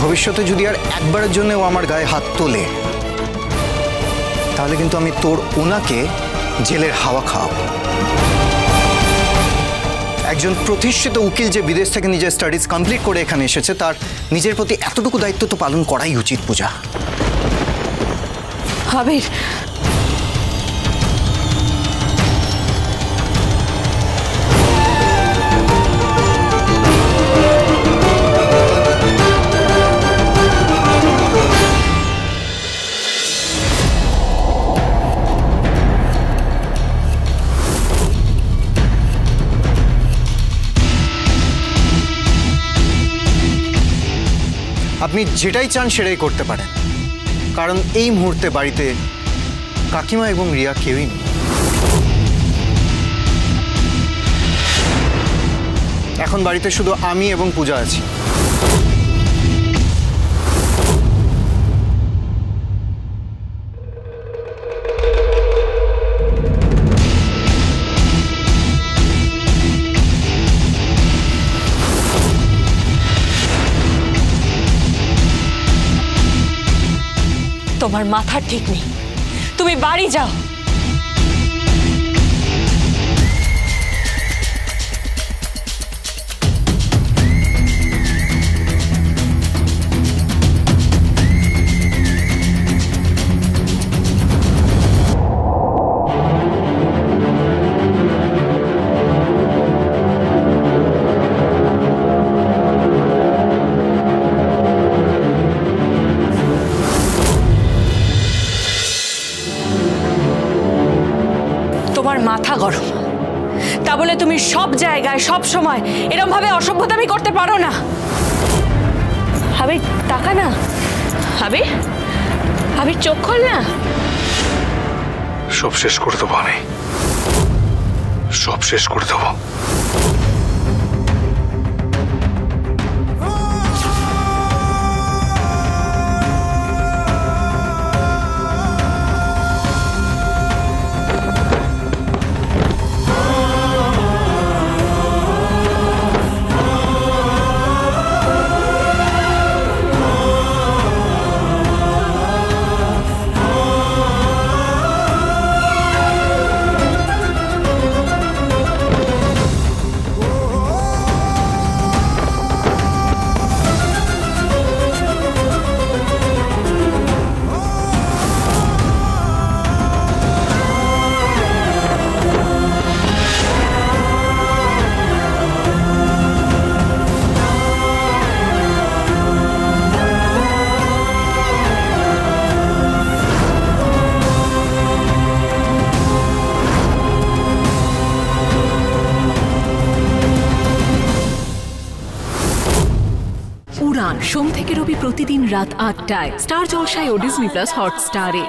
ভবিষ্যতে যদি আর একবারের জন্য ও আমার গায়ে হাত তোলে তাহলে কিন্তু আমি তোর ওনাকে জেলের হাওয়া খাওয়াবো। একজন প্রতিষ্ঠিত উকিল যে বিদেশ থেকে নিজের স্টাডিজ কমপ্লিট করে এখানে এসেছে তার নিজের প্রতি এতটুকু দায়িত্ব তো পালন করাই উচিত পূজা। আবির, আপনি যেটাই চান সেটাই করতে পারেন, কারণ এই মুহূর্তে বাড়িতে কাকিমা এবং রিয়া কেউই নেই। এখন বাড়িতে শুধু আমি এবং পূজা আছি। তোমার মাথা ঠিক নেই, তুমি বাড়ি যাও। তোমার মাথা গরম, তা বলে তুমি সব জায়গায় সব সময় এরকম ভাবে অসভ্যতামি করতে পারো না। আবির তাকা না, আবির, আবির চোখ খোল না। সব শেষ করে দেবো আমি, সব শেষ করে দেবো। উড়ান সোম থেকে রবি প্রতিদিন রাত ৮টায় স্টার জলসায় ও ডিজনি প্লাস হটস্টারে।